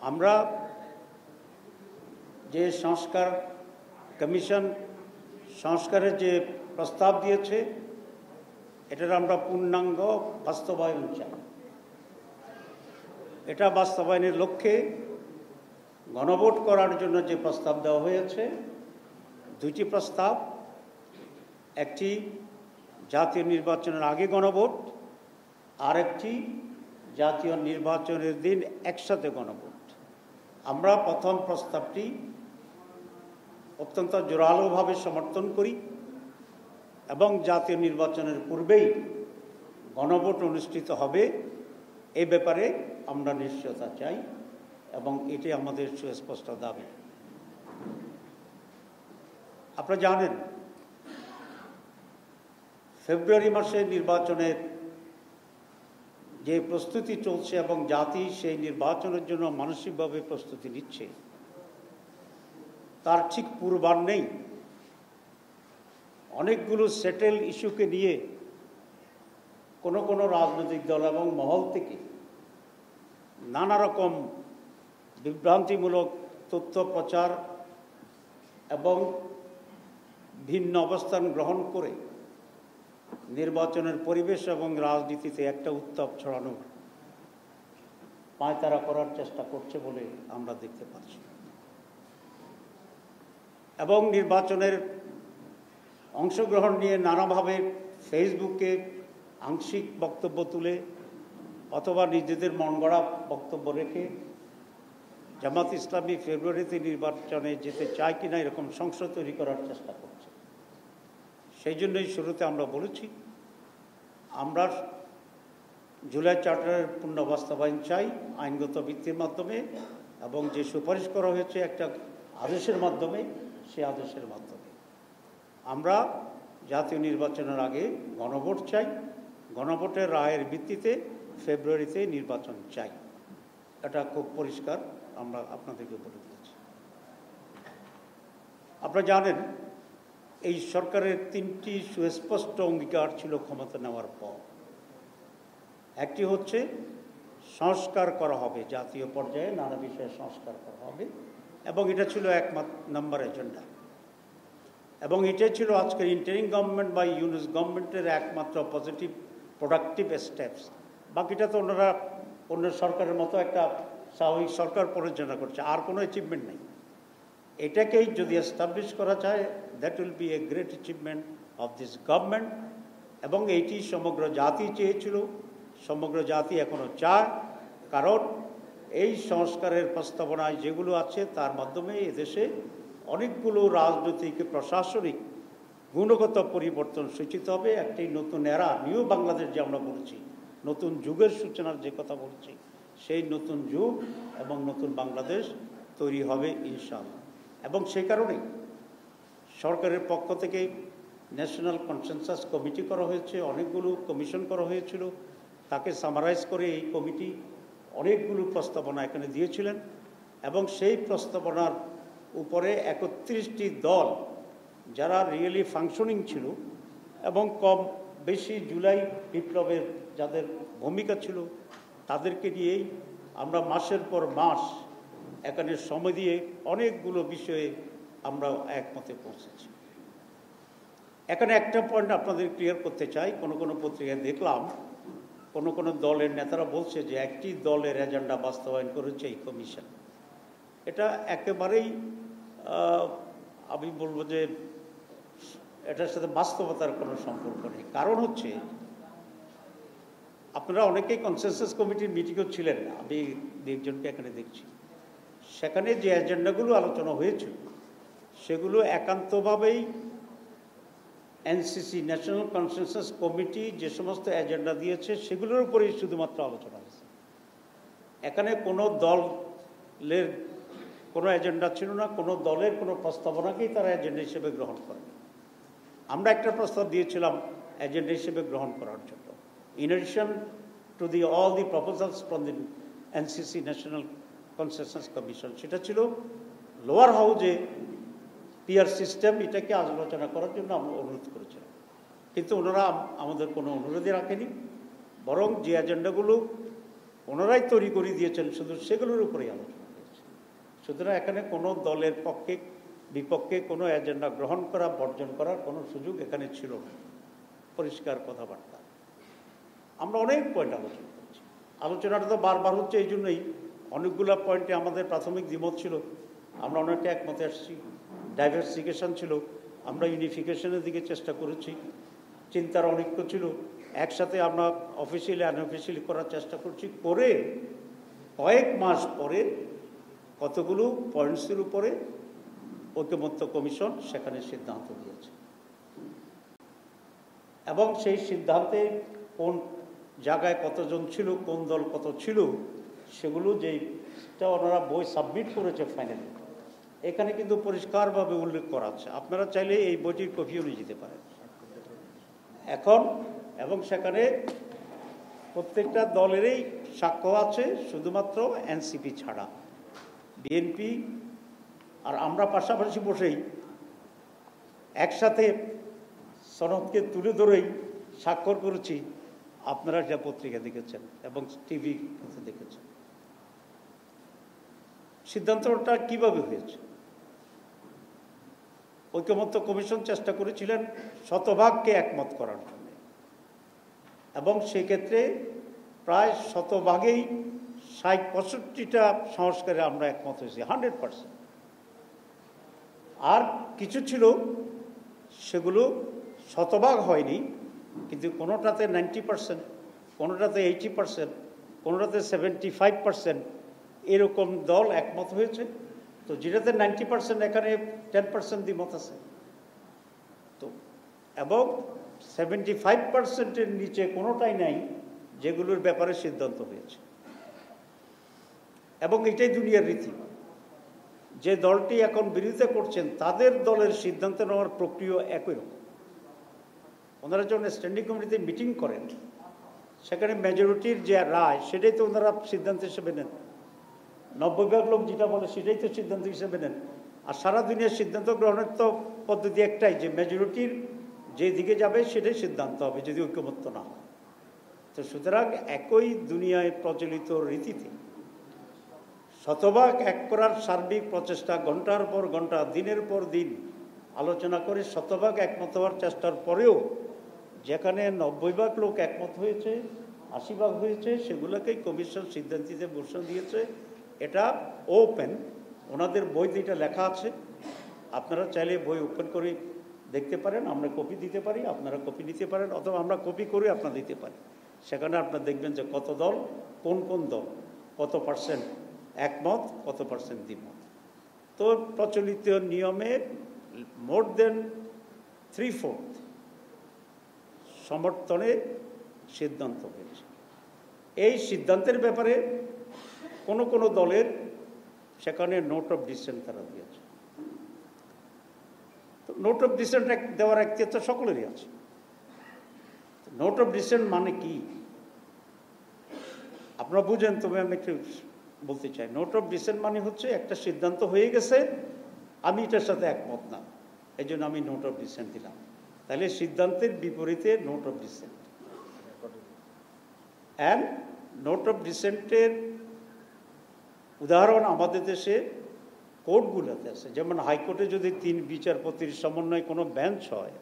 আমরা যে সংস্কার কমিশন সংস্কারের যে প্রস্তাব দিয়েছে এটার আমরা পূর্ণাঙ্গ বাস্তবায়ন চাই। এটা বাস্তবায়নের লক্ষ্যে গণভোট করার জন্য যে প্রস্তাব দেওয়া হয়েছে, দুইটি প্রস্তাব, একটি জাতীয় নির্বাচনের আগে গণভোট, আর একটি জাতীয় নির্বাচনের দিন একসাথে গণভোট। আমরা প্রথম প্রস্তাবটি অত্যন্ত জোরালোভাবে সমর্থন করি এবং জাতীয় নির্বাচনের পূর্বেই গণভোট অনুষ্ঠিত হবে এ ব্যাপারে আমরা নিশ্চয়তা চাই এবং এটি আমাদের সুস্পষ্ট দাবি। আপনারা জানেন ফেব্রুয়ারি মাসে নির্বাচনের যে প্রস্তুতি চলছে এবং জাতি সেই নির্বাচনের জন্য মানসিকভাবে প্রস্তুতি নিচ্ছে, তার ঠিক পূর্বাহ্নেই অনেকগুলো সেটেল ইস্যুকে নিয়ে কোনো রাজনৈতিক দল এবং মহল থেকে নানা রকম বিভ্রান্তিমূলক তথ্য প্রচার এবং ভিন্ন অবস্থান গ্রহণ করে নির্বাচনের পরিবেশ এবং রাজনীতিতে একটা উত্তাপ ছড়ানো পায়তারা করার চেষ্টা করছে বলে আমরা দেখতে পাচ্ছি। এবং নির্বাচনের অংশগ্রহণ নিয়ে নানাভাবে ফেসবুকে আংশিক বক্তব্য তুলে অথবা নিজেদের মন গড়া বক্তব্য রেখে জামাত ইসলামী ফেব্রুয়ারিতে নির্বাচনে যেতে চায় কিনা এরকম সংশয় তৈরি করার চেষ্টা করছে। সেই জন্যই শুরুতে আমরা বলেছি আমরা জুলাই চার্টারের পূর্ণ বাস্তবায়ন চাই আইনগত ভিত্তির মাধ্যমে এবং যে সুপারিশ করা হয়েছে একটা আদেশের মাধ্যমে, সে আদেশের মাধ্যমে আমরা জাতীয় নির্বাচনের আগে গণভোট চাই, গণভোটের রায়ের ভিত্তিতে ফেব্রুয়ারিতে নির্বাচন চাই। এটা খুব পরিষ্কার আমরা আপনাদেরকে বলে দিয়েছি। আপনারা জানেন এই সরকারের তিনটি সুস্পষ্ট অঙ্গীকার ছিল ক্ষমতা নেওয়ার পর। একটি হচ্ছে সংস্কার করা হবে, জাতীয় পর্যায়ে নানা বিষয়ে সংস্কার করা হবে এবং এটা ছিল এক নম্বর এজেন্ডা এবং এটাই ছিল আজকের ইন্টারিম গভর্নমেন্ট বা ইউনিস গভর্নমেন্টের একমাত্র পজিটিভ প্রোডাক্টিভ স্টেপস। বাকিটা তো ওনারা অন্য সরকারের মতো একটা স্বাভাবিক সরকার পরিচালনা করছে, আর কোনো অ্যাচিভমেন্ট নেই। এটাকেই যদি এস্টাবলিশ করা যায়, that will B a great achievement of this government এবং এইটি সমগ্র জাতি চেয়েছিল, সমগ্র জাতি এখনও চায়। কারণ এই সংস্কারের প্রস্তাবনায় যেগুলো আছে তার মাধ্যমে এদেশে অনেকগুলো রাজনৈতিক প্রশাসনিক গুণগত পরিবর্তন সূচিত হবে। একটি নতুন এরা, নিউ বাংলাদেশ যে আমরা বলছি, নতুন যুগের সূচনার যে কথা বলছি, সেই নতুন যুগ এবং নতুন বাংলাদেশ তৈরি হবে ইনশাআল্লাহ। এবং সেই কারণেই সরকারের পক্ষ থেকে ন্যাশনাল কনসেনসাস কমিটি করা হয়েছে, অনেকগুলো কমিশন করা হয়েছিল। তাকে সামারাইজ করে এই কমিটি অনেকগুলো প্রস্তাবনা এখানে দিয়েছিলেন এবং সেই প্রস্তাবনার উপরে 31টি দল যারা রিয়েলি ফাংশনিং ছিল এবং কম বেশি জুলাই বিপ্লবের যাদের ভূমিকা ছিল তাদেরকে নিয়েই আমরা মাসের পর মাস এখানে সময় দিয়ে অনেকগুলো বিষয়ে আমরা একমতে পৌঁছেছি। এখানে একটা পয়েন্ট আপনাদের ক্লিয়ার করতে চাই। কোনো পত্রিকায় দেখলাম কোনো দলের নেতারা বলছে যে একটি দলের এজেন্ডা বাস্তবায়ন করেছে এই কমিশন। এটা একেবারেই আমি বলবো যে এটার সাথে বাস্তবতার কোনো সম্পর্ক নেই। কারণ হচ্ছে আপনারা অনেকেই কনসেনসাস কমিটির মিটিংও ছিলেন, আমি একজনকে এখানে দেখছি। সেখানে যে এজেন্ডাগুলো আলোচনা হয়েছিল সেগুলো একান্তভাবেই এনসিসি ন্যাশনাল কনসেনসাস কমিটি যে সমস্ত এজেন্ডা দিয়েছে সেগুলোর উপরেই শুধুমাত্র আলোচনা হয়েছে। এখানে কোনো দলের কোনো এজেন্ডা ছিল না, কোনো দলের কোনো প্রস্তাবনাকেই তারা এজেন্ডা হিসেবে গ্রহণ করে। আমরা একটা প্রস্তাব দিয়েছিলাম এজেন্ডা হিসেবে গ্রহণ করার জন্য, in addition to all the proposals from the NCC National Consensus Commission। সেটা ছিল লোয়ার হাউজে পিআর সিস্টেম এটাকে আলোচনা করার জন্য আমরা অনুরোধ করেছিলাম, কিন্তু ওনারা আমাদের কোনো অনুরোধই রাখেনি, বরং যে এজেন্ডাগুলো ওনারাই তৈরি করে দিয়েছেন শুধু সেগুলোর উপরেই আলোচনা। সুতরাং এখানে কোনো দলের পক্ষে বিপক্ষে কোনো এজেন্ডা গ্রহণ করা বর্জন করার কোনো সুযোগ এখানে ছিল না। পরিষ্কার কথাবার্তা। আমরা অনেক পয়েন্ট আলোচনা করছি, আলোচনাটা তো বারবার হচ্ছে, এই জন্যই অনেকগুলো পয়েন্টে আমাদের প্রাথমিক দ্বিমত ছিল, আমরা অনেকটা একমতে আসছি। ডাইভার্সিফিকেশন ছিল, আমরা ইউনিফিকেশনের দিকে চেষ্টা করেছি। চিন্তার অনৈক্য ছিল, একসাথে আমরা অফিসিয়ালি আনঅফিসিয়ালি করার চেষ্টা করছি। করে কয়েক মাস পরে কতগুলো পয়েন্টসের উপরে ঐকমত্য কমিশন সেখানে সিদ্ধান্ত দিয়েছে, এবং সেই সিদ্ধান্তে কোন জায়গায় কতজন ছিল, কোন দল কত ছিল, সেগুলো যেটা ওনারা বই সাবমিট করেছে ফাইনালি, এখানে কিন্তু পরিষ্কারভাবে উল্লেখ করা আছে। আপনারা চাইলে এই বইটির কপিও নিয়ে যেতে পারেন এখন। এবং সেখানে প্রত্যেকটা দলেরই সাক্ষ্য আছে, শুধুমাত্র এনসিপি ছাড়া। বিএনপি আর আমরা পাশাপাশি বসেই একসাথে সনদকে তুলে ধরেই স্বাক্ষর করেছি। আপনারা যা পত্রিকা দেখেছেন এবং টিভি দেখেছেন। সিদ্ধান্তটা কিভাবে হয়েছে? ঐকমত্য কমিশন চেষ্টা করেছিলেন শতভাগকে একমত করার জন্য, এবং সেক্ষেত্রে প্রায় শতভাগেই ৬৫টা সংস্কারে আমরা একমত হয়েছি, 100%। আর কিছু ছিল সেগুলো শতভাগ হয়নি, কিন্তু কোনোটাতে 90%, কোনোটাতে 80%, কোনোটাতে 75%, এরকম দল একমত হয়েছে। তো যেটাতে 90% এখানে 10% দ্বিমত আছে। তো এবং 75%-এর নিচে কোনোটাই নাই যেগুলোর ব্যাপারে সিদ্ধান্ত হয়েছে। এবং এটাই দুনিয়ার রীতি। যে দলটি এখন বিরোধিতা করছেন তাদের দলের সিদ্ধান্ত নেওয়ার প্রক্রিয়া একই রকম। ওনারা যখন স্ট্যান্ডিং কমিটিতে মিটিং করেন, সেখানে মেজরিটির যে রায় সেটাই তো ওনারা সিদ্ধান্ত হিসেবে নেন। 90% লোক যেটা বলে সেটাই তো সিদ্ধান্ত হিসেবে নেন। আর সারা দুনিয়ার সিদ্ধান্ত গ্রহণের তো পদ্ধতি একটাই, যে মেজরিটির যে দিকে যাবে সেটাই সিদ্ধান্ত হবে, যদি ঐকমত্য না হয়। তো সুতরাং একই দুনিয়ায় প্রচলিত রীতিতে শতভাগ এক করার সার্বিক প্রচেষ্টা, ঘন্টার পর ঘন্টা, দিনের পর দিন আলোচনা করে শতভাগ একমত হওয়ার চেষ্টার পরেও যেখানে 90% লোক একমত হয়েছে, 80% হয়েছে, সেগুলোকেই কমিশন সিদ্ধান্ত দিতে ঘোষণা দিয়েছে। এটা ওপেন, ওনাদের বইতে এটা লেখা আছে। আপনারা চাইলে বই ওপেন করে দেখতে পারেন, আমরা কপি দিতে পারি, আপনারা কপি নিতে পারেন, অথবা আমরা কপি করে আপনারা দিতে পারি। সেখানে আপনারা দেখবেন যে কত দল, কোন কোন দল কত % একমত, কত % দ্বিমত। তো প্রচলিত নিয়মে মোর দেন 3/4 সমর্থনে সিদ্ধান্ত হয়েছে। এই সিদ্ধান্তের ব্যাপারে কোন কোন দলের সেখানে নোট অফ ডিসেন্ট তারা দিয়েছে। তো নোট অফ ডিসেন্ট দেওয়ার এখতিয়ার তো সকলেরই আছে। নোট অফ ডিসেন্ট মানে কি আপনারা বুঝেন, তবে আমি একটু বলতে চাই। নোট অফ ডিসেন্ট মানে হচ্ছে একটা সিদ্ধান্ত হয়ে গেছে, আমি এটার সাথে একমত না, এই জন্য আমি নোট অফ ডিসেন্ট দিলাম। তাহলে সিদ্ধান্তের বিপরীতে note of dissent. And note of ডিসেন্টের উদাহরণ আমাদের দেশে কোর্টগুলোতে আছে। যেমন হাইকোর্টে যদি 3 বিচারপতির সমন্বয়ে কোনো বেঞ্চ হয়,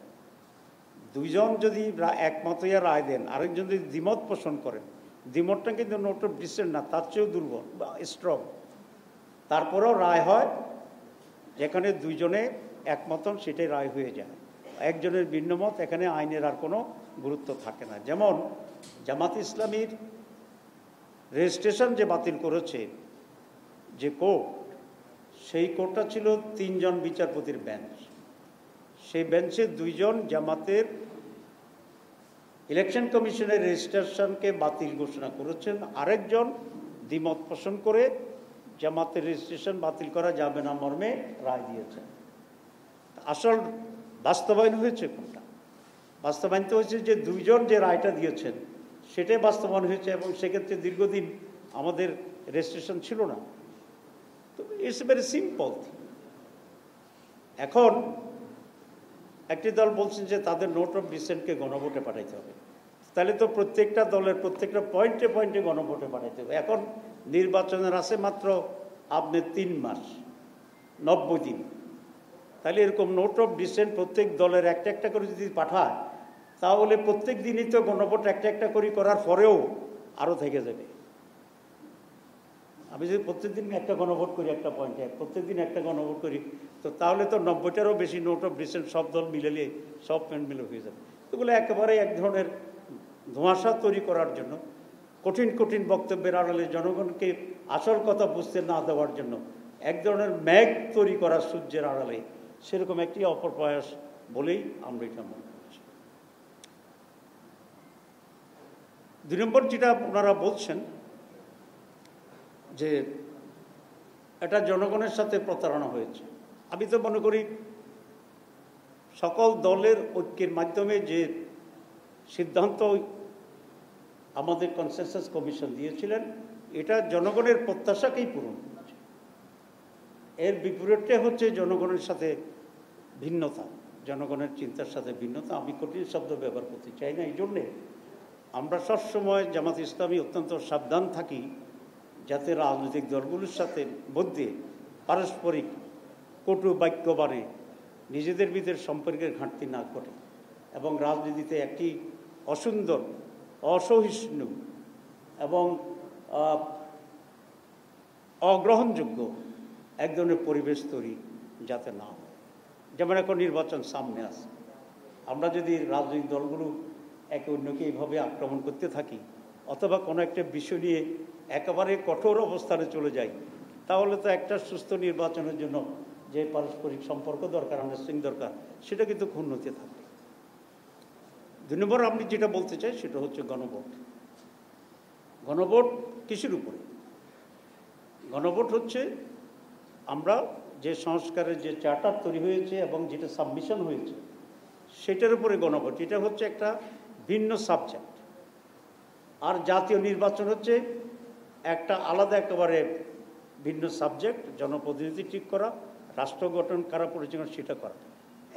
2 জন যদি একমত হইয়া রায় দেন, আরেকজন যদি দ্বিমত পোষণ করেন, দ্বিমতটা কিন্তু নোট অফ ডিসেন্ট না, তার চেয়েও দুর্বল বা স্ট্রং। তারপরেও রায় হয়, যেখানে 2 জনে একমত হন সেটাই রায় হয়ে যায়। একজনের ভিন্নমত, এখানে আইনের আর কোনো গুরুত্ব থাকে না। যেমন জামাত ইসলামীর রেজিস্ট্রেশন যে বাতিল করেছে যে কোর্ট, সেই কোর্টটা ছিল 3 জন বিচারপতির বেঞ্চ। সেই বেঞ্চে 2 জন জামাতের ইলেকশন কমিশনের রেজিস্ট্রেশনকে বাতিল ঘোষণা করেছেন, আরেকজন দ্বিমত পোষণ করে জামাতের রেজিস্ট্রেশন বাতিল করা যাবে না মর্মে রায় দিয়েছেন। আসল বাস্তবায়ন হয়েছে কোনটা? বাস্তবায়ন তো হয়েছে যে 2 জন যে রায়টা দিয়েছেন সেটাই বাস্তবায়ন হয়েছে, এবং সেক্ষেত্রে দীর্ঘদিন আমাদের রেজিস্ট্রেশন ছিল না। তো ইটস ভেরি সিম্পল। এখন একটি দল বলছেন যে তাদের নোট অফ ডিসেন্টকে গণভোটে পাঠাইতে হবে। তাহলে তো প্রত্যেকটা দলের প্রত্যেকটা পয়েন্টে পয়েন্টে গণভোটে পাঠাইতে হবে। এখন নির্বাচনের আছে মাত্র আপনি 3 মাস 90 দিন, তাহলে এরকম নোট অফ ডিসেন্ট প্রত্যেক দলের একটা একটা করে যদি পাঠায়, তাহলে প্রত্যেক দিনই তো গণভোট একটা একটা করে করার পরেও আরও থেকে যাবে। আমি যদি প্রত্যেকদিন একটা গণভোট করি একটা পয়েন্টে, প্রত্যেকদিন একটা গণভোট করি, তো তাহলে তো 90টারও বেশি নোট অফ ডিসেন্ট সব দল মিলালে সব পয়েন্ট মিলে হয়ে যাবে। এগুলো একেবারে এক ধরনের ধোঁয়াশা তৈরি করার জন্য, কঠিন কঠিন বক্তব্যের আড়ালে জনগণকে আসল কথা বুঝতে না দেওয়ার জন্য এক ধরনের ম্যাগ তৈরি করা সূর্যের আড়ালে, সেরকম একটি অপপ্রয়াস বলেই আমরা এটা মনে করছি। 2 নম্বর যেটা ওনারা বলছেন যে এটা জনগণের সাথে প্রতারণা হয়েছে, আমি তো মনে করি সকল দলের ঐক্যের মাধ্যমে যে সিদ্ধান্ত আমাদের কনসেনসাস কমিশন দিয়েছিলেন, এটা জনগণের প্রত্যাশাকেই পূরণ করেছে। এর বিপরীতটা হচ্ছে জনগণের সাথে ভিন্নতা, জনগণের চিন্তার সাথে ভিন্নতা। আমি কঠিন শব্দ ব্যবহার করতে চাই না, এই জন্যে আমরা সবসময় জামাত ইসলামী অত্যন্ত সাবধান থাকি যাতে রাজনৈতিক দলগুলোর সাথে মধ্যে পারস্পরিক কটু বাক্য বাড়ে, নিজেদের ভিতরে সম্পর্কের ঘাটতি না ঘটে এবং রাজনীতিতে একটি অসুন্দর, অসহিষ্ণু এবং অগ্রহণযোগ্য এক ধরনের পরিবেশ তৈরি যাতে না হয়। যেমন এখন নির্বাচন সামনে আসে, আমরা যদি রাজনৈতিক দলগুলো একে অন্যকে এইভাবে আক্রমণ করতে থাকি অথবা কোনো একটা বিষয় নিয়ে একেবারে কঠোর অবস্থানে চলে যাই, তাহলে তো একটা সুস্থ নির্বাচনের জন্য যে পারস্পরিক সম্পর্ক দরকার, আন্ডারস্ট্যান্ডিং দরকার, সেটা কিন্তু ক্ষুণ্ণ হতে থাকবে। 2 নম্বর আপনি যেটা বলতে চাই সেটা হচ্ছে গণভোট। গণভোট কিসের উপরে? গণভোট হচ্ছে আমরা যে সংস্কারের যে চার্টার তৈরি হয়েছে এবং যেটা সাবমিশন হয়েছে সেটার উপরে গণভোট। এটা হচ্ছে একটা ভিন্ন সাবজেক্ট। আর জাতীয় নির্বাচন হচ্ছে একটা আলাদা একেবারে ভিন্ন সাবজেক্ট। জনপ্রতিনিধি ঠিক করা, রাষ্ট্র গঠন কারা পরিচালনা সেটা করা।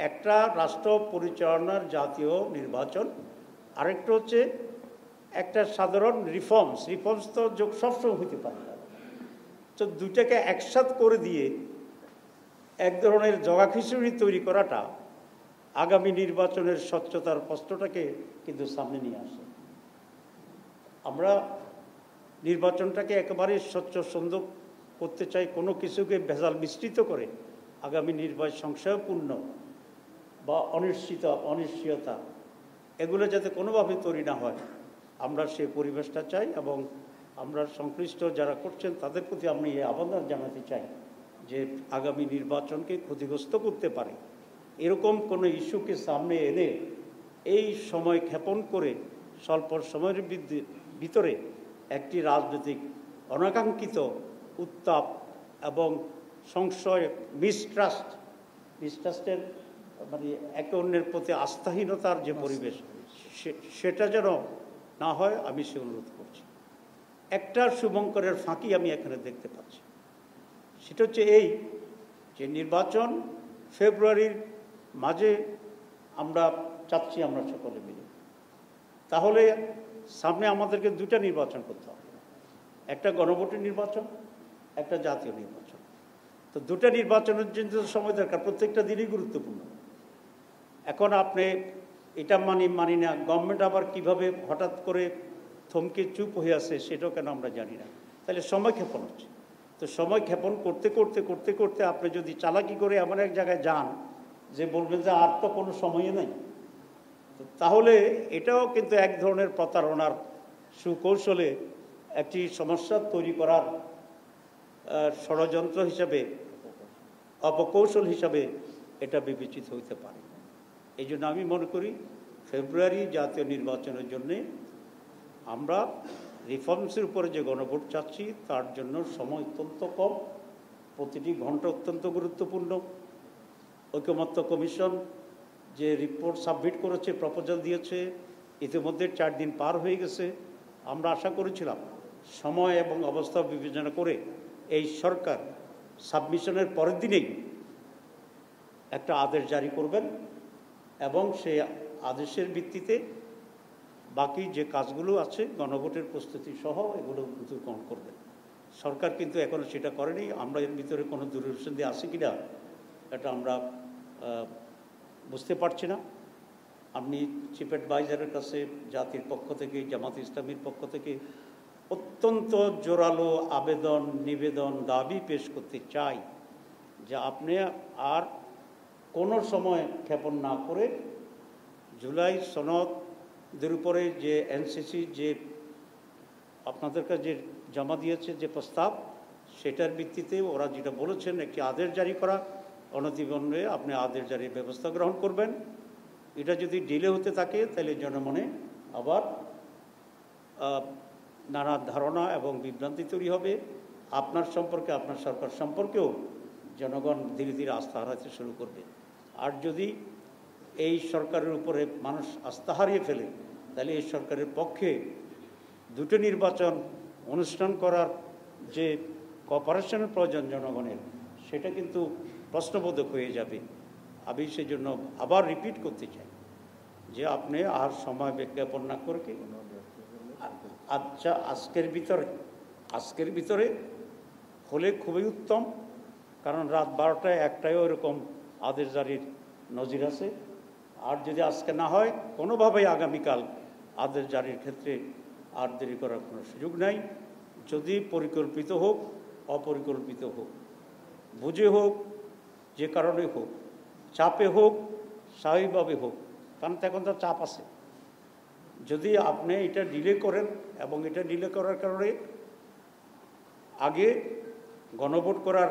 একটা রাষ্ট্র পরিচালনার জাতীয় নির্বাচন, আরেকটা হচ্ছে একটা সাধারণ রিফর্মস তো যোগ সবসময় হইতে পারে না। তো দুইটাকে একসাথ করে দিয়ে এক ধরনের জগাখিচুড়ি তৈরি করাটা আগামী নির্বাচনের স্বচ্ছতার প্রশ্নটাকে কিন্তু সামনে নিয়ে আসে। আমরা নির্বাচনটাকে একেবারে স্বচ্ছ সুন্দর করতে চাই, কোনো কিছুকে ভেজাল মিশ্রিত করে আগামী নির্বাচন সংশয়পূর্ণ বা অনিশ্চয়তা এগুলো যাতে কোনোভাবে তৈরি না হয়, আমরা সেই পরিবেশটা চাই। এবং আমরা সংশ্লিষ্ট যারা করছেন তাদের প্রতি আমি এই আহ্বান জানাতে চাই যে আগামী নির্বাচনকে ক্ষতিগ্রস্ত করতে পারে এরকম কোনো ইস্যুকে সামনে এনে এই সময় ক্ষেপণ করে স্বল্প সময়ের ভিতরে একটি রাজনৈতিক অনাকাঙ্ক্ষিত উত্তাপ এবং সংশয়, মিসট্রাস্টের মানে একে অন্যের প্রতি আস্থাহীনতার যে পরিবেশ, সেটা যেন না হয় আমি সে অনুরোধ করছি। একটা শুভঙ্করের ফাঁকি আমি এখানে দেখতে পাচ্ছি, সেটা হচ্ছে এই যে নির্বাচন ফেব্রুয়ারির মাঝে আমরা চাচ্ছি আমরা সকলে মিলে, তাহলে সামনে আমাদেরকে 2টা নির্বাচন করতে হবে, একটা গণভোটের নির্বাচন, একটা জাতীয় নির্বাচন। তো 2টা নির্বাচনের জন্য সময় দরকার, প্রত্যেকটা দিনই গুরুত্বপূর্ণ। এখন আপনি এটা মানি না, গভর্নমেন্ট আবার কিভাবে হঠাৎ করে থমকে চুপ হয়ে আসে সেটাও কেন আমরা জানি না, তাহলে সময় ক্ষেপণ হচ্ছে। তো সময় ক্ষেপণ করতে করতে করতে করতে আপনি যদি চালাকি করে এমন এক জায়গায় যান যে বলবেন যে আর তো কোনো সময়ই নাই, তাহলে এটাও কিন্তু এক ধরনের প্রতারণার সুকৌশলে একটি সমস্যা তৈরি করার ষড়যন্ত্র হিসাবে, অপকৌশল হিসাবে এটা বিবেচিত হইতে পারে। এই জন্য আমি মনে করি ফেব্রুয়ারি জাতীয় নির্বাচনের জন্যে আমরা রিফর্মসের উপরে যে গণভোট চাচ্ছি তার জন্য সময় অত্যন্ত কম, প্রতিটি ঘন্টা অত্যন্ত গুরুত্বপূর্ণ। ঐকমত্য কমিশন যে রিপোর্ট সাবমিট করেছে, প্রপোজাল দিয়েছে, ইতিমধ্যে 4 দিন পার হয়ে গেছে। আমরা আশা করেছিলাম সময় এবং অবস্থা বিবেচনা করে এই সরকার সাবমিশনের পরের দিনেই একটা আদেশ জারি করবেন এবং সেই আদেশের ভিত্তিতে বাকি যে কাজগুলো আছে গণভোটের প্রস্তুতি সহ এগুলো গ্রহণ করবেন। সরকার কিন্তু এখনও সেটা করেনি। আমরা এর ভিতরে কোনো দুরভিসন্ধি আছে কি না এটা আমরা বুঝতে পারছি না। আমি চিফ অ্যাডভাইজারের কাছে জাতির পক্ষ থেকে, জামাত ইসলামীর পক্ষ থেকে অত্যন্ত জোরালো আবেদন, নিবেদন, দাবি পেশ করতে চাই যে আপনি আর কোনো সময় ক্ষেপণ না করে জুলাই সনদের উপরে যে এনসিসি যে আপনাদের কাছে যে জমা দিয়েছে যে প্রস্তাব, সেটার ভিত্তিতে ওরা যেটা বলেছেন একটি আদেশ জারি করা, অনতিবিলম্বে আপনি আদেশ জারির ব্যবস্থা গ্রহণ করবেন। এটা যদি ডিলে হতে থাকে তাহলে জনমনে আবার নানা ধারণা এবং বিভ্রান্তি তৈরি হবে। আপনার সম্পর্কে, আপনার সরকার সম্পর্কেও জনগণ ধীরে ধীরে আস্থা হারাতে শুরু করবে। আর যদি এই সরকারের উপরে মানুষ আস্থা হারিয়ে ফেলে তাহলে এই সরকারের পক্ষে দুটো নির্বাচন অনুষ্ঠান করার যে কোঅপারেশনের প্রয়োজন জনগণের, সেটা কিন্তু প্রশ্নবোধক হয়ে যাবে। আমি সেই জন্য আবার রিপিট করতে চাই যে আপনি আর সময় বিজ্ঞাপন না করে কি আচ্ছা আজকের ভিতরে হলে খুবই উত্তম, কারণ রাত 12টায় 1টায়ও এরকম আদেশ জারির নজির আছে। আর যদি আজকে না হয় কোনোভাবেই আগামীকাল আদেশ জারির ক্ষেত্রে আর দেরি করার কোনো সুযোগ নাই। যদি পরিকল্পিত হোক, অপরিকল্পিত হোক, বুঝে হোক, যে কারণে হোক, চাপে হোক, স্বাভাবিকভাবে হোক, কারণ এখন তো চাপ আছে। যদি আপনি এটা ডিলে করেন এবং এটা ডিলে করার কারণে আগে গণভোট করার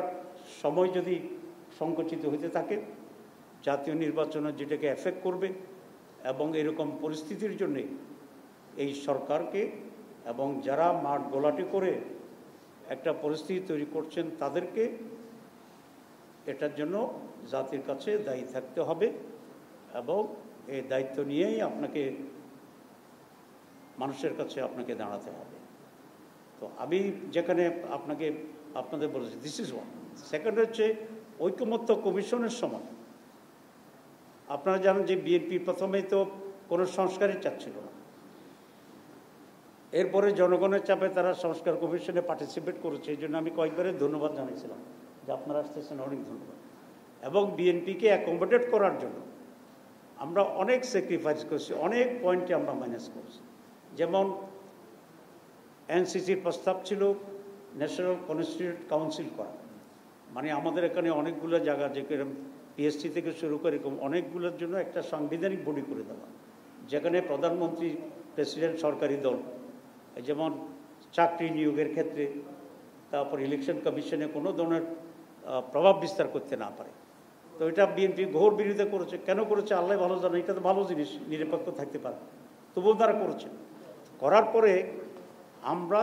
সময় যদি সংকুচিত হতে থাকে, জাতীয় নির্বাচনে যেটাকে এফেক্ট করবে, এবং এরকম পরিস্থিতির জন্যে এই সরকারকে এবং যারা মাঠ গোলাটি করে একটা পরিস্থিতি তৈরি করছেন তাদেরকে এটার জন্য জাতির কাছে দায়ী থাকতে হবে এবং এই দায়িত্ব নিয়েই আপনাকে মানুষের কাছে আপনাকে দাঁড়াতে হবে। তো আমি যেখানে আপনাদের বলেছি দিস ইজ ওয়ান। সেকেন্ড হচ্ছে ঐকমত্য কমিশনের সময় আপনারা জানেন যে বিএনপি প্রথমেই তো কোনো সংস্কারই চাচ্ছিল না, এরপরে জনগণের চাপে তারা সংস্কার কমিশনে পার্টিসিপেট করেছে। এই জন্য আমি কয়েকবারে ধন্যবাদ জানিয়েছিলাম যে আপনারা আসতেছেন, অনেক ধন্যবাদ। এবং বিএনপিকে অ্যাকোমোডেট করার জন্য আমরা অনেক স্যাক্রিফাইস করছি, অনেক পয়েন্টে আমরা মাইনাস করছি। যেমন এনসিসির প্রস্তাব ছিল ন্যাশনাল কনস্টিটিউয়েন্ট কাউন্সিল করা, মানে আমাদের এখানে অনেকগুলো জায়গা যেরকম পিএসসি থেকে শুরু করে এরকম অনেকগুলোর জন্য একটা সাংবিধানিক বডি করে দেওয়া, যেখানে প্রধানমন্ত্রী, প্রেসিডেন্ট, সরকারি দল, যেমন চাকরি নিয়োগের ক্ষেত্রে, তারপর ইলেকশন কমিশনে কোনো ধরনের প্রভাব বিস্তার করতে না পারে। তো এটা বিএনপি ঘোর বিরোধিতা করেছে। কেন করেছে আল্লাহ ভালো জানে, এটা তো ভালো জিনিস, নিরপেক্ষ থাকতে পারে, তবুও তারা করেছে। করার পরে আমরা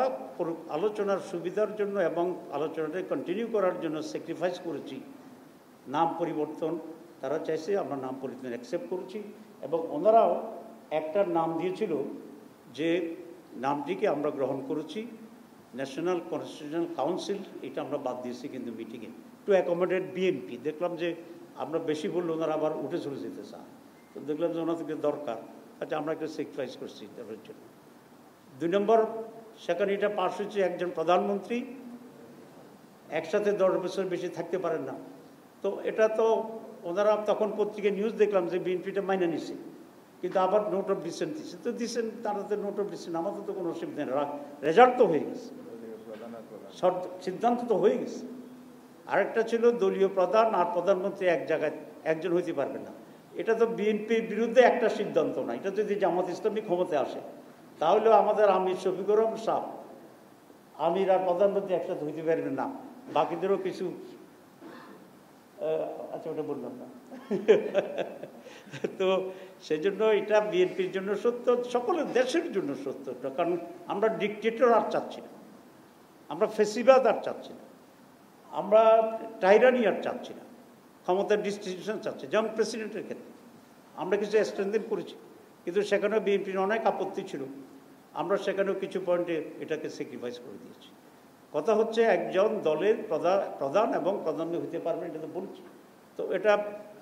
আলোচনার সুবিধার জন্য এবং আলোচনাটা কন্টিনিউ করার জন্য স্যাক্রিফাইস করেছি। নাম পরিবর্তন তারা চাইছে, আমরা নাম পরিবর্তন অ্যাকসেপ্ট করেছি, এবং ওনারাও একটা নাম দিয়েছিল যে নামটিকে আমরা গ্রহণ করেছি ন্যাশনাল কনস্টিটিউশনাল কাউন্সিল। এটা আমরা বাদ দিয়েছি কিন্তু মিটিংয়ে, টু অ্যাকোমোডেট বিএনপি। দেখলাম যে আমরা বেশি বললে ওনারা আবার উঠে চলে যেতে চান, তো দেখলাম যে ওনাদেরকে দরকার, আচ্ছা আমরা একটা স্যাক্রিফাইস করছি তাদের জন্য। 2 নম্বর, সেখানে এটা পাশ হচ্ছে একজন প্রধানমন্ত্রী একসাথে 10 বছর বেশি থাকতে পারেন না। তো এটা তো ওনারা তখন পত্রিকায় নিউজ দেখলাম যে বিএনপিটা মাইনে নিছে, কিন্তু আবার নোট অফ ডিসেন্ট দিচ্ছে। তো দিচ্ছেন তারা তো নোট অফ ডিসেন্ট, আমাদের তো কোনো অসুবিধা নেই, রেজাল্ট তো হয়ে গেছে, সিদ্ধান্ত তো হয়ে গেছে। আরেকটা ছিল দলীয় প্রধান আর প্রধানমন্ত্রী এক জায়গায় একজন হইতে পারবে না। এটা তো বিএনপির বিরুদ্ধে একটা সিদ্ধান্ত না, এটা যদি জামাত ইসলামী ক্ষমতায় আসে তাহলে আমাদের আমির শফিকুর রহমান সাহেব, আমির আর প্রধানমন্ত্রী একসাথে হইতে পারবেন না, বাকিদেরও কিছু আচ্ছা ওটা বললাম না। তো সেই জন্য এটা বিএনপির জন্য সত্য, সকলের দেশের জন্য সত্য, কারণ আমরা ডিকটেটর আর চাচ্ছি না, আমরা ফেসিবাদ আর চাচ্ছি না, আমরা টাইরানি আর চাচ্ছি না, ক্ষমতার ডিস্ট্রিবিউশন চাচ্ছি। যেমন প্রেসিডেন্টের ক্ষেত্রে আমরা কিছু স্ট্রেনথেন করেছি, কিন্তু সেখানেও বিএনপির অনেক আপত্তি ছিল, আমরা সেখানেও কিছু পয়েন্টে এটাকে স্যাক্রিফাইস করে দিয়েছি। কথা হচ্ছে একজন দলের প্রধান এবং প্রধানমন্ত্রী হতে পারবেন, এটা তো বলছি। তো এটা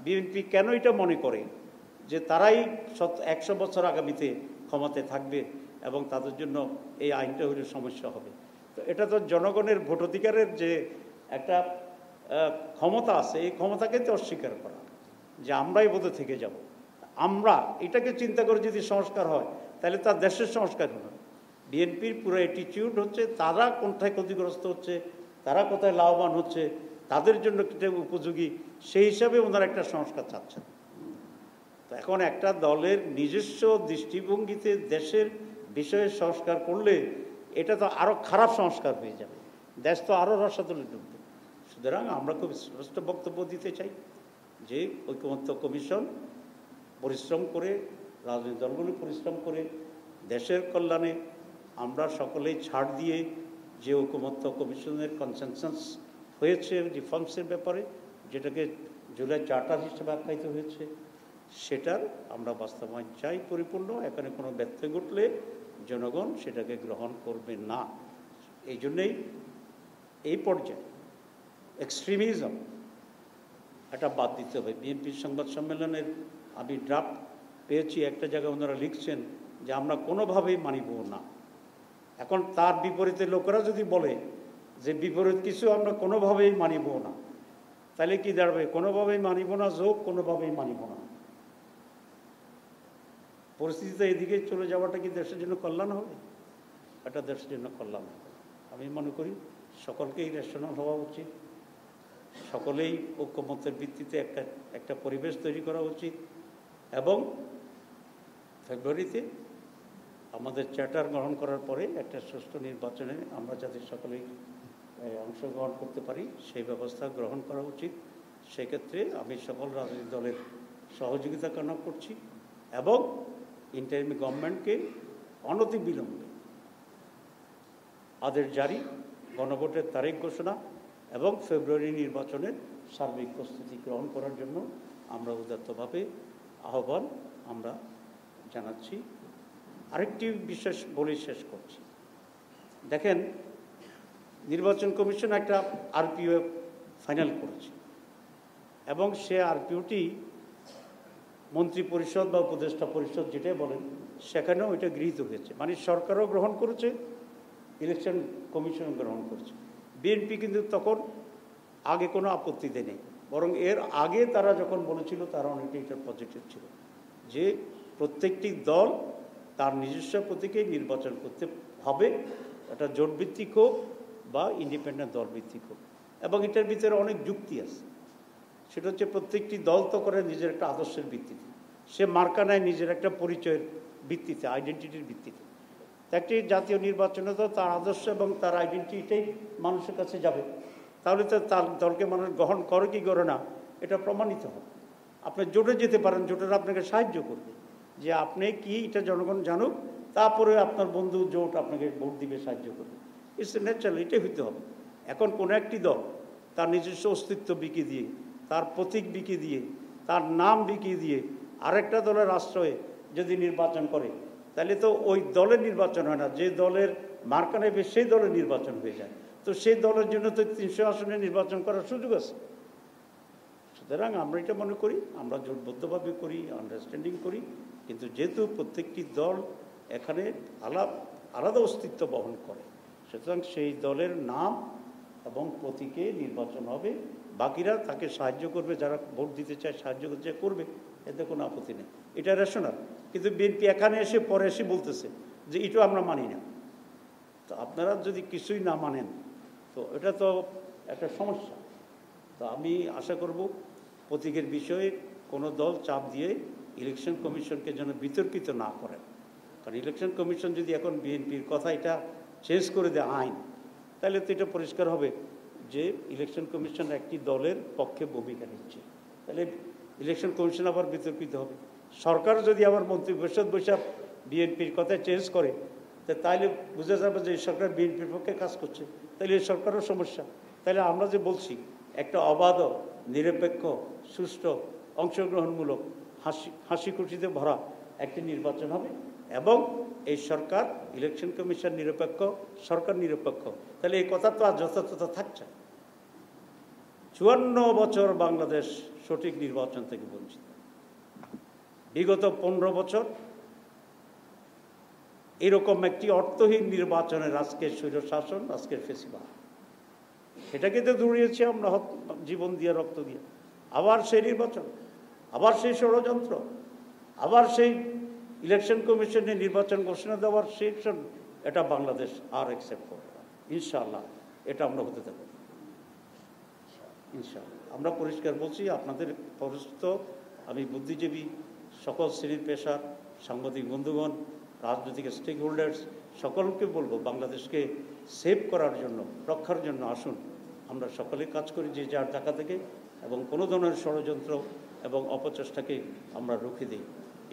বিএনপি কেন এটা মনে করে যে তারাই 100 বছর আগামীতে ক্ষমতায় থাকবে এবং তাদের জন্য এই আইনটা হলে সমস্যা হবে। তো এটা তো জনগণের ভোটাধিকারের যে একটা ক্ষমতা আছে, এই ক্ষমতাকে তো অস্বীকার করা যে আমরাই বোধ থেকে যাব। আমরা এটাকে চিন্তা করে যদি সংস্কার হয় তাহলে তার দেশের সংস্কার হলো। বিএনপির পুরো অ্যাটিটিউড হচ্ছে তারা কোথায় ক্ষতিগ্রস্ত হচ্ছে, তারা কোথায় লাভবান হচ্ছে, তাদের জন্য কিটা উপযোগী, সেই হিসাবে ওনারা একটা সংস্কার চাচ্ছেন। তো এখন একটা দলের নিজস্ব দৃষ্টিভঙ্গিতে দেশের বিষয়ে সংস্কার করলে এটা তো আরও খারাপ সংস্কার হয়ে যাবে, দেশ তো আরও রসাতলে ডুববে। সুতরাং আমরা খুব স্পষ্ট বক্তব্য দিতে চাই যে ঐকমত্য কমিশন পরিশ্রম করে, রাজনৈতিক দলগুলো পরিশ্রম করে দেশের কল্যাণে আমরা সকলেই ছাড় দিয়ে যে ঐকমত্য কমিশনের কনসেনসাস হয়েছে রিফর্মসের ব্যাপারে, যেটাকে জুলাই চার্টার হিসেবে আখ্যায়িত হয়েছে, সেটার আমরা বাস্তবায়ন চাই পরিপূর্ণ। এখানে কোনো ব্যত্যয় ঘটলে জনগণ সেটাকে গ্রহণ করবে না। এই জন্যেই এই পর্যায়ে এক্সট্রিমিজম এটা বাদ দিতে হবে। বিএনপির সংবাদ সম্মেলনের আমি ড্রাফট পেয়েছি, একটা জায়গায় ওনারা লিখছেন যে আমরা কোনোভাবেই মানিব না। এখন তার বিপরীতে লোকেরা যদি বলে যে বিপরীত কিছু আমরা কোনোভাবেই মানিব না, তাহলে কি দাঁড়াবে? কোনোভাবেই মানিব না যোগ কোনোভাবেই মানিব না। পরিস্থিতিতে এদিকে চলে যাওয়াটা কি দেশের জন্য কল্যাণ হবে? এটা দেশের জন্য কল্যাণ হবে। আমি মনে করি সকলকেই রেশনাল হওয়া উচিত, সকলেই ঐকমত্যের ভিত্তিতে একটা পরিবেশ তৈরি করা উচিত, এবং ফেব্রুয়ারিতে আমাদের চার্টার গ্রহণ করার পরে একটা সুষ্ঠু নির্বাচনে আমরা যাতে সকলেই অংশগ্রহণ করতে পারি সেই ব্যবস্থা গ্রহণ করা উচিত। সেক্ষেত্রে আমি সকল রাজনৈতিক দলের সহযোগিতা কামনা করছি এবং ইন্টারিম গভর্নমেন্টকে অনতিবিলম্বে আদেশ জারি, গণভোটের তারিখ ঘোষণা এবং ফেব্রুয়ারি নির্বাচনের সার্বিক প্রস্তুতি গ্রহণ করার জন্য আমরা উদাত্তভাবে আহ্বান আমরা জানাচ্ছি। আরেকটি বিশেষ বলে শেষ করছি। দেখেন, নির্বাচন কমিশন একটা আরপিও ফাইনাল করেছে এবং সে আরপিওটি মন্ত্রী পরিষদ বা উপদেষ্টা পরিষদ যেটাই বলেন সেখানেও এটা গৃহীত হয়েছে, মানে সরকারও গ্রহণ করেছে, ইলেকশন কমিশন গ্রহণ করেছে। বিএনপি কিন্তু তখন আগে কোনো আপত্তি দেয়নি, বরং এর আগে তারা যখন বলেছিল তারা অনেকটা এটা পজিটিভ ছিল যে প্রত্যেকটি দল তার নিজস্ব প্রতীকে নির্বাচন করতে হবে, এটা জোটভিত্তিক হোক বা ইন্ডিপেন্ডেন্ট দল ভিত্তিক হোক। এবং এটার ভিতরে অনেক যুক্তি আছে। সেটা হচ্ছে প্রত্যেকটি দল তো করে নিজের একটা আদর্শের ভিত্তিতে, সে মার্কা নেয় নিজের একটা পরিচয়ের ভিত্তিতে, আইডেন্টিটির ভিত্তিতে। একটি জাতীয় নির্বাচনে তো তার আদর্শ এবং তার আইডেন্টিটিটাই মানুষের কাছে যাবে, তাহলে তো তার দলকে মানুষ গ্রহণ করে কি করে না এটা প্রমাণিত হবে। আপনি জোটে যেতে পারেন, জোটেরা আপনাকে সাহায্য করবে যে আপনি কি এটা জনগণ জানুক, তারপরে আপনার বন্ধু জোট আপনাকে ভোট দিবে, সাহায্য করবে। ইটস ন্যাচারাল, এটাই হইতে হবে। এখন কোনো একটি দল তার নিজস্ব অস্তিত্ব বিকিয়ে দিয়ে, তার প্রতীক বিকিয়ে দিয়ে, তার নাম বিকিয়ে দিয়ে আরেকটা দলের আশ্রয়ে যদি নির্বাচন করে, তাহলে তো ওই দলের নির্বাচন হয় না, যে দলের মার্কা নেবে সেই দলের নির্বাচন হয়ে যায়। তো সেই দলের জন্য তো 300 আসনে নির্বাচন করার সুযোগ আছে। সুতরাং আমরা এটা মনে করি আমরা জোটবদ্ধভাবে করি, আন্ডারস্ট্যান্ডিং করি, কিন্তু যেহেতু প্রত্যেকটি দল এখানে আলাদা অস্তিত্ব বহন করে, সুতরাং সেই দলের নাম এবং প্রতীকে নির্বাচন হবে, বাকিরা তাকে সাহায্য করবে, যারা ভোট দিতে চায় সাহায্য করতে চায় করবে, এতে কোনো আপত্তি নেই, এটা রেশনাল। কিন্তু বিএনপি এখানে এসে পরে এসে বলতেছে যে এটা আমরা মানি না। তো আপনারা যদি কিছুই না মানেন তো এটা তো একটা সমস্যা। তো আমি আশা করব প্রতীকের বিষয়ে কোনো দল চাপ দিয়ে ইলেকশন কমিশনকে যেন বিতর্কিত না করেন, কারণ ইলেকশন কমিশন যদি এখন বিএনপির কথা এটা চেঞ্জ করে দেয় আইন, তাহলে তো এটা পরিষ্কার হবে যে ইলেকশন কমিশন একটি দলের পক্ষে ভূমিকা নিচ্ছে, তাহলে ইলেকশন কমিশন আবার বিতর্কিত হবে। সরকার যদি আবার মন্ত্রিপরিষদ বৈশাখ বিএনপির কথা চেঞ্জ করে, তাহলে বোঝা যাবে যে সরকার বিএনপির পক্ষে কাজ করছে, তাহলে এই সরকারও সমস্যা। তাহলে আমরা যে বলছি একটা অবাধ, নিরপেক্ষ, সুষ্ঠু, অংশগ্রহণমূলক, হাসি খুশিতে ভরা একটি নির্বাচন হবে এবং এই সরকার, ইলেকশন কমিশন নিরপেক্ষ, সরকার নিরপেক্ষ, তাহলে এই কথা তো আর যথাযথ থাকছে। 54 বছর বাংলাদেশ সঠিক নির্বাচন থেকে বঞ্চিত। বিগত 15 বছর এরকম একটি অর্থহীন নির্বাচনের আজকের স্বৈরশাসন, আজকের ফেসিবাদ, সেটাকে তো দৌড়িয়েছি আমরা জীবন দিয়ে, রক্ত দিয়ে। আবার সেই নির্বাচন, আবার সেই ষড়যন্ত্র, আবার সেই ইলেকশন কমিশনের নির্বাচন ঘোষণা দেওয়ার সেই, এটা বাংলাদেশ আর অ্যাকসেপ্ট করবে না ইনশাআল্লাহ। এটা আমরা হতে দেব ইনশাআল্লাহ। আমরা পরিষ্কার বলছি, আপনাদের পরিচিত আমি বুদ্ধিজীবী, সকল শ্রেণীর পেশার সাংবাদিক বন্ধুগণ, রাজনৈতিক স্টেক হোল্ডার্স, সকলকে বলবো বাংলাদেশকে সেভ করার জন্য, রক্ষার জন্য আসুন আমরা সকলে কাজ করি যে যার জায়গা থেকে, এবং কোনো ধরনের ষড়যন্ত্র এবং অপচেষ্টাকে আমরা রুখে দিই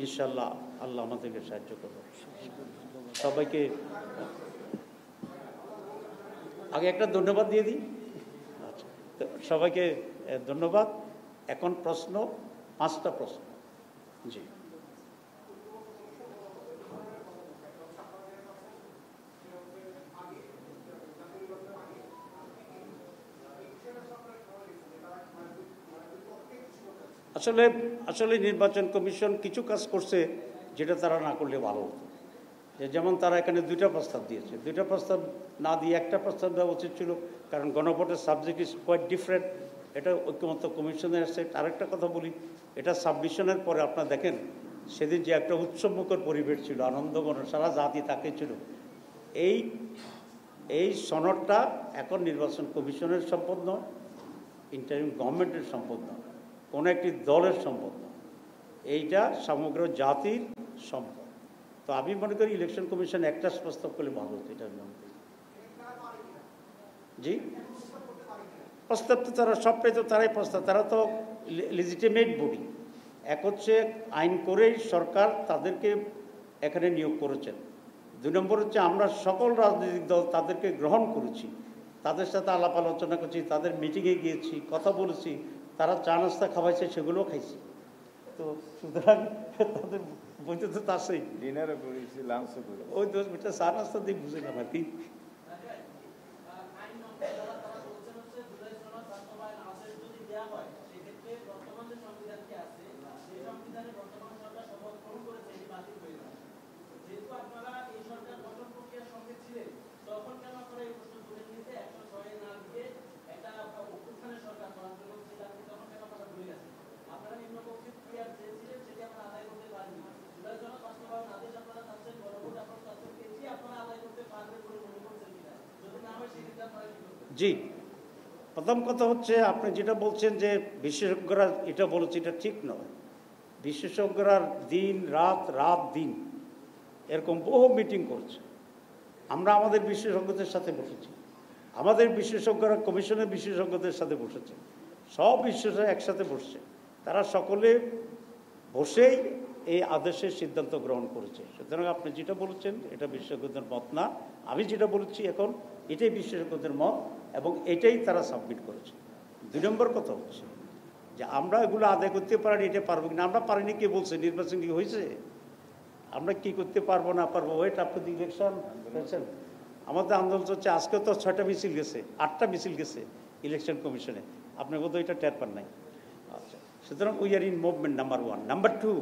ইনশাআল্লাহ। আল্লাহ আমাদেরকে সাহায্য করবে। সবাইকে আগে একটা ধন্যবাদ দিয়ে দিই। আচ্ছা, তো সবাইকে ধন্যবাদ। এখন প্রশ্ন, 5টা প্রশ্ন। জি, আসলে নির্বাচন কমিশন কিছু কাজ করছে যেটা তারা না করলে ভালো হতো। যেমন তারা এখানে 2টা প্রস্তাব দিয়েছে, 2টা প্রস্তাব না দিয়ে একটা প্রস্তাব দেওয়া উচিত ছিল, কারণ গণভোটের সাবজেক্ট ইজ কোয়াইট ডিফারেন্ট। এটা ঐক্যমত্য কমিশনের আসছে। আরেকটা কথা বলি, এটা সাবমিশনের পরে আপনারা দেখেন সেদিন যে একটা উৎসবমুখর পরিবেশ ছিল, আনন্দঘন, সারা জাতি তাকে ছিল। এই সনদটা এখন নির্বাচন কমিশনের সম্পদ নয়, ইন্টারিম গভর্নমেন্টের সম্পদ নয়, কোনো একটি দলের সম্পদ নয়, এইটা সমগ্র জাতির সম্পদ। তো আমি মনে করি ইলেকশন কমিশন একটা প্রস্তাব করলে ভালো হতো, এটা মনে করি। জি, প্রস্তাব তো তারা সবটাই তো তারাই প্রস্তাব, তারা তো লেজিটিমেট বডি। এক হচ্ছে আইন করেই সরকার তাদেরকে এখানে নিয়োগ করেছেন। 2 নম্বর হচ্ছে আমরা সকল রাজনৈতিক দল তাদেরকে গ্রহণ করেছি, তাদের সাথে আলাপ আলোচনা করছি, তাদের মিটিংয়ে গিয়েছি, কথা বলেছি, তারা চা নাস্তা খাওয়াইছে, সেগুলোও খাইছি। তো সুতরাং তাদের বইতে তো তাছেই, ডিনারও করেছি, লাঞ্চও করেছি, ওই 10 মিনিট চা নাস্তা দিয়ে বুঝলাম আর কি। জি, প্রথম কথা হচ্ছে আপনি যেটা বলছেন যে বিশেষজ্ঞরা এটা বলেছে, এটা ঠিক নয়। বিশেষজ্ঞরা দিন রাত, রাত দিন এরকম বহু মিটিং করছে। আমরা আমাদের বিশেষজ্ঞদের সাথে বসেছি, আমাদের বিশেষজ্ঞরা কমিশনের বিশেষজ্ঞদের সাথে বসেছে, সব বিশেষজ্ঞরা একসাথে বসছে। তারা সকলে বসেই এই আদেশের সিদ্ধান্ত গ্রহণ করেছে। সুতরাং আপনি যেটা বলেছেন এটা বিশেষজ্ঞদের মত না, আমি যেটা বলেছি এখন এটাই বিশেষজ্ঞদের মত, এবং এটাই তারা সাবমিট করেছে। 2 নম্বর কথা হচ্ছে যে আমরা এগুলো আদায় করতে পারি, এটা পারবো কিনা। আমরা পারিনি, কে বলছে? নির্বাচন কি হয়েছে? আমরা কি করতে পারবো না পারবো, wait up to the election. আমাদের আন্দোলন হচ্ছে, আজকে তো 6টা মিছিল গেছে, 8টা মিছিল গেছে ইলেকশন কমিশনে, আপনি বোধহয় এটা টের পান নাই। আচ্ছা, সুতরাং we are in movement, number 1। Number 2,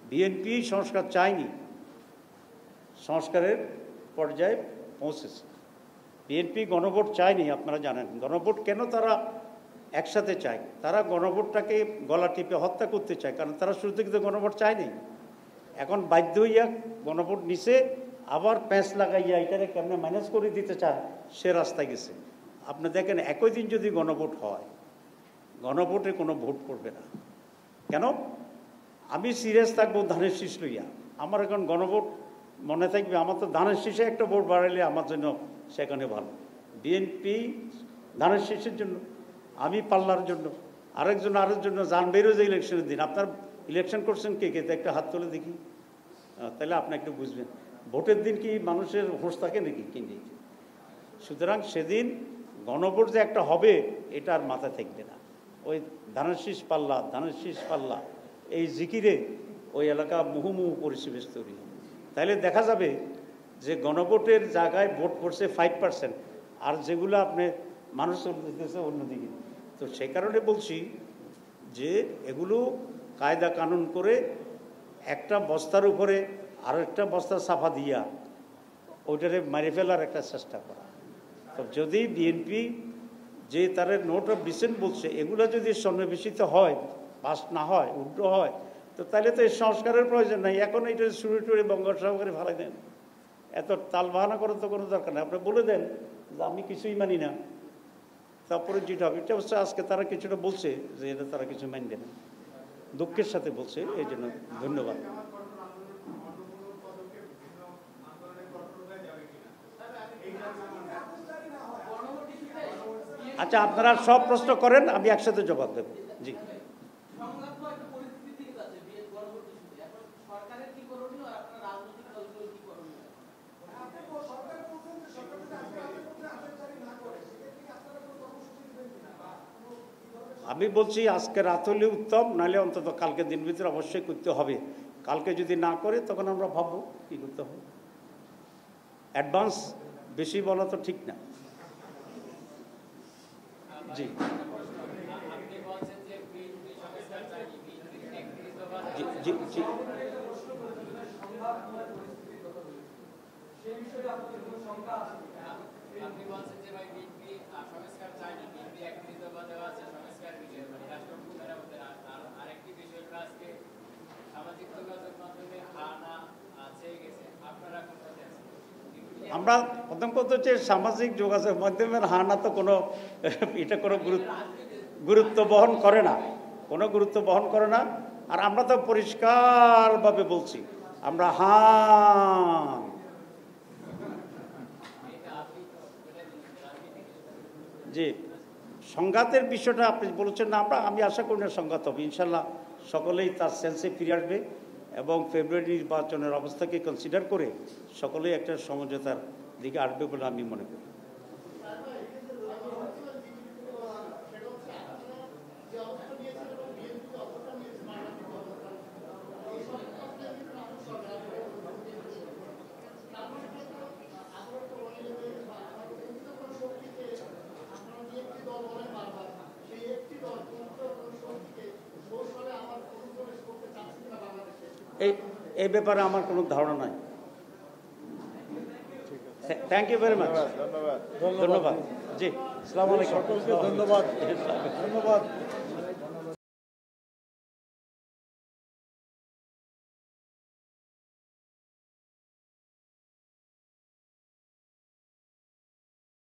BNP সংস্কার চায়নি, সংস্কারের পর্যায়ে পৌঁছেছে। বিএনপি গণভোট চায়নি, আপনারা জানেন। গণভোট কেন তারা একসাথে চায়? তারা গণভোটটাকে গলা টিপে হত্যা করতে চায়, কারণ তারা শুরু থেকে তো গণভোট চায়নি। এখন বাধ্য হইয়া গণভোট নিছে, আবার প্যাঁচ লাগাইয়া এটাকে কেমনে ম্যানেজ করে দিতে চায় সে রাস্তায় গেছে। আপনি দেখেন একই দিন যদি গণভোট হয়, গণভোটে কোনো ভোট পড়বে না। কেন? আমি সিরিয়াস থাকবো ধানের শীষ লইয়া, আমার এখন গণভোট মনে থাকবে, আমার তো ধানের শীষে একটা ভোট বাড়াইলে আমার জন্য সেখানে ভালো। বিএনপি ধানের শীষের জন্য, আমি পাল্লার জন্য, আরেকজন জন্য যান বেরোয় যে ইলেকশনের দিন। আপনার ইলেকশন করছেন কে কে? একটা হাত তুলে দেখি, তাহলে আপনি একটু বুঝবেন ভোটের দিন কি মানুষের হোশ থাকে নাকি কিনে। সুতরাং সেদিন গণভোট যে একটা হবে এটা আর মাথায় থাকবে না। ওই ধানের শীষ পাল্লা, ধানের শীষ পাল্লা, এই জিকিরে ওই এলাকা মুহুমুহু পরিবেশ তৈরি হবে। তাইলে দেখা যাবে যে গণভোটের জায়গায় ভোট পড়ছে 5%, আর যেগুলো আপনি মানুষ দিতেছে অন্যদিকে। তো সে কারণে বলছি যে এগুলো কায়দা কানুন করে একটা বস্তার উপরে আরও একটা বস্তা সাফা দিয়া ওইটারে মারি ফেলার একটা চেষ্টা করা। তো যদি বিএনপি যে তার নোট অফ ডিসেন্ট বলছে এগুলো যদি সন্নিবেশিত হয়, পাস না হয়, উল্টো হয়, তো তাহলে তো এই সংস্কারের প্রয়োজন নাই। এখন এটা শুরু টুড়ে বঙ্গোপসাগরে ভাড়াই দেন, এত তাল বাহানা করার তো কোনো দরকার নেই। আপনি বলে দেন যে আমি কিছুই মানি না, তারপরে যেটা হবে এটা হচ্ছে আজকে তারা কিছুটা বলছে যে এটা তারা কিছু মানবে না, দুঃখের সাথে বলছে, এই জন্য ধন্যবাদ। আচ্ছা, আপনারা সব প্রশ্ন করেন, আমি একসাথে জবাব দেব। জি, আমি বলছি আজকে রাত হলে উত্তম, নাহলে অন্তত কালকে দিন ভিতরে অবশ্যই করতে হবে। কালকে যদি না করে তখন আমরা ভাববো কী করতে হবে। অ্যাডভান্স বেশি বলা তো ঠিক না। জি জি জি জি আমরা প্রথম কথা হচ্ছে সামাজিক যোগাযোগ মাধ্যমের হানা তো কোনো এটা কোনো গুরুত্ব বহন করে না, কোনো গুরুত্ব বহন করে না। আর আমরা তো পরিষ্কারভাবে বলছি আমরা হান। যে সংঘাতের বিষয়টা আপনি বলেছেন না, আমি আশা করি না সংঘাত হবে। ইনশাল্লাহ সকলেই তার সেন্সে ফিরে আসবে এবং ফেব্রুয়ারি নির্বাচনের অবস্থাকে কনসিডার করে সকলেই একটা সমঝোতার দিকে আসবে বলে আমি মনে করি। এই ব্যাপারে আমার কোনো ধারণা নাই। Thank you very much. ধন্যবাদ। ধন্যবাদ। জি, আসসালামু আলাইকুম। সকলকে ধন্যবাদ।